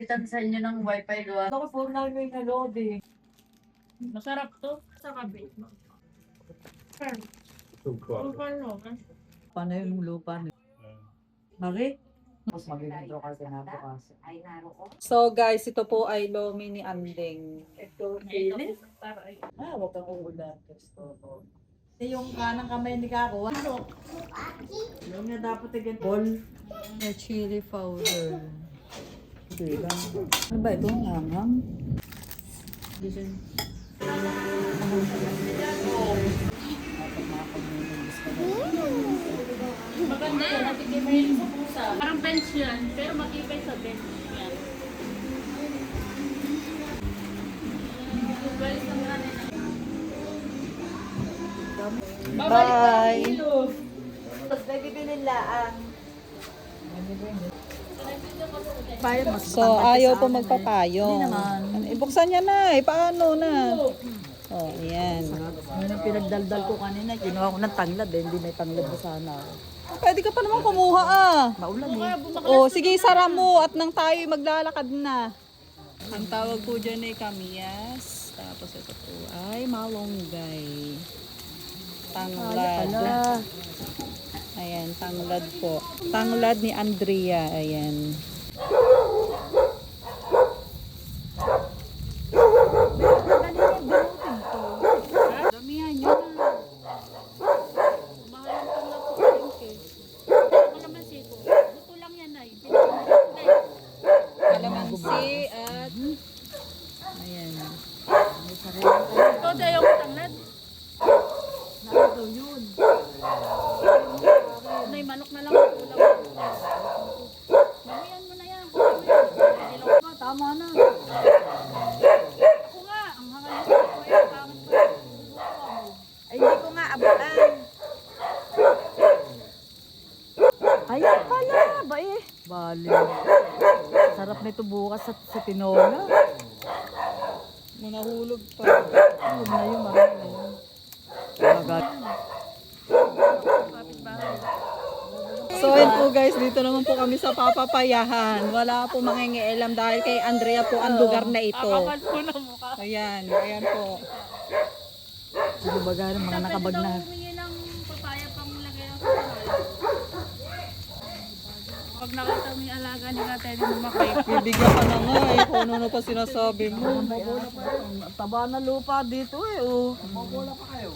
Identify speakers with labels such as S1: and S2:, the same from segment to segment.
S1: Itan sa inyo ng wifi gawa.
S2: Ako, phone namin na load eh.
S1: Masarap to sa kabe.
S2: Paano yung lupa niyo? Mari? Mas magiging kasi nabukas.
S3: So guys, ito po ay lomi ni Andeng.
S2: Ito, kilis. Huwag kang uulan. Yung kanang kamay ni Kako. Ano? Yung nga dapat ay ball.
S3: May chili powder.
S2: Ano ba ito? Nangang?
S1: Maganda yan, nakikita yun sa pusa. Parang bench yan, pero makipay sa bench yan. Guys, ang nanin.
S3: Bye!
S2: Tapos nagibili laang.
S3: So, ayaw po magpapayong.
S2: Hindi naman.
S3: Ibuksan niya na eh. Paano na? Oh, ayan.
S2: Yung pinagdaldal ko kanina, ginawa ko ng tanglad eh. Hindi may tanglad na sana.
S3: Pwede ka pa naman kumuha ah.
S2: Maulan eh.
S3: Oh, sige, sara mo at nang tayo maglalakad na. Ang tawag po dyan ay kamiyas. Tapos ito po ay malunggay. Tanglad. Ayan, tanglad po. Tanglad ni Andrea. Ayan. Damihan nyo na.
S1: Mahal ang tanggap ko drink eh. Kalamansi ko. Buto lang yan ay.
S3: Kalamansi at ayan.
S1: Ito tayo yung tanglad.
S2: Nakado yun.
S1: May manok na lang. Ulam. Damihan mo na yan.
S2: Tama na.
S1: Ako nga, ang hangalit ko ay pangit pa.
S2: Ay, hindi ko nga abutan. Ayan pala, ba eh. Bali. Sarap nito bukas sa tinola.
S3: Manahulog pa.
S2: Yun na yun, marami na yun. Agad.
S3: So ayun po guys, dito naman po kami sa papapayahan. Wala po mangingialam dahil kay Andrea po ang lugar na ito.
S1: Kapal po na mukha.
S3: Ayan, ayan po.
S2: Sige baga mga nakabag na.
S1: Humingi ng papaya pang lagay ng sasal. Pag nakita mo yung alaga ni Katay, hindi mo makay.
S3: Bibigyan ka na nga eh, kung ano pa sinasabi mo.
S2: Taba na lupa dito eh. Oh.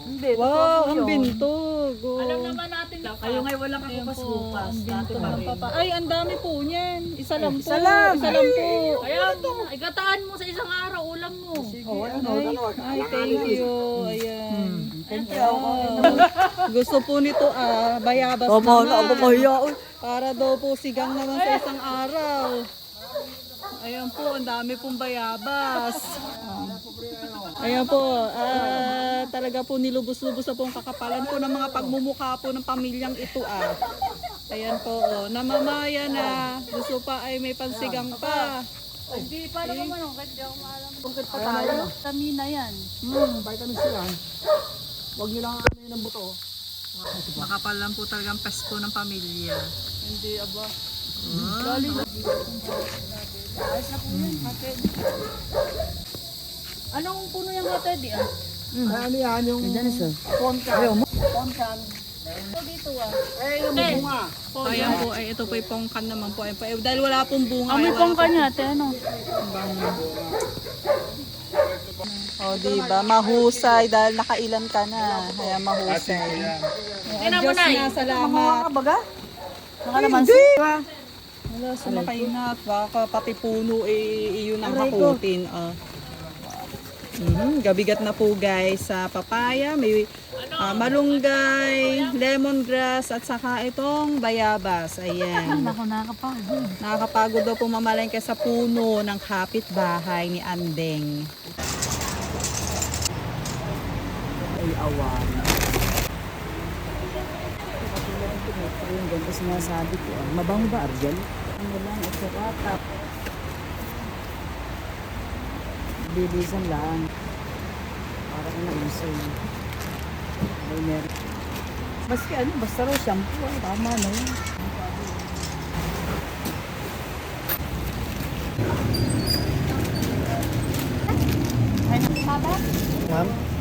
S2: Hindi.
S3: Wow, ang bintog. Oh.
S1: Alam naman natin lang.
S2: Kayo ngayon walang
S3: Ayan
S2: kakupas
S3: po,
S2: bukas.
S3: ang
S2: Dati
S3: bintog
S2: pa
S3: ng
S2: rin.
S3: papa. Ay, ang dami po niyan. Isa lang po.
S2: Isa lang.
S3: Isa lang po.
S1: Kaya igataan mo sa isang araw, ulam mo.
S2: Oh, ano?
S3: Ay, thank you. Ayan.
S2: Thank you.
S3: Gusto po nito bayabas
S2: Tama na ako
S3: naman.
S2: kaya.
S3: Para daw po sigang naman sa isang araw. Ayan po, ang dami pong bayabas. Ayan po, talaga po nilubos-lubos na po ang kakapalan po ng mga pagmumukha po ng pamilyang ito Ayan po, namamaya na. Gusto pa ay may pansigang pa.
S1: Hindi, paano ka man, kahit di ako maalam.
S2: Bakit pa tayo?
S1: Tamina yan.
S2: Vitamin C yan. Huwag nyo lang ano yun ang buto.
S3: Makapal lang po talagang pesto ng pamilya.
S1: Hindi, aba.
S3: Lali na.
S1: Ayos na po yan, Katay. Anong puno yung Katay di ah?
S2: Ay, ano yan yung ponkan. Ponkan.
S1: Ito dito ah.
S2: Eh, yung bunga.
S3: Ayan po, ay ito po ay pongkan naman po. Ayan po, dahil wala pong bunga.
S1: Amoy
S3: ay wala
S1: pong kanya, ate, ano?
S3: O, diba? Mahusay dahil nakailan ka na. Kaya mahusay.
S1: Tingnan mo,
S3: Diyos
S1: Nay.
S3: na, salamat.
S2: baga?
S3: Hindi! Wala, sumakay na. At baka pati puno iyon ang hakutin. Gabigat na po guys sa papaya. May malunggay, lemongrass, at saka itong bayabas. Ayan.
S2: Ako nakakapagod.
S3: Nakakapagod daw po mamalengke sa puno ng kapitbahay ni Andeng.
S2: Ay, awan. Yung ganito sinasabi ko. Mabango ba, Argel? Ano lang, at saka tap. Bilisan lang. Para ka na-insay. Ay, meron. Maski ano, basta raw shampoo. Tama na yun.
S4: Ma'am?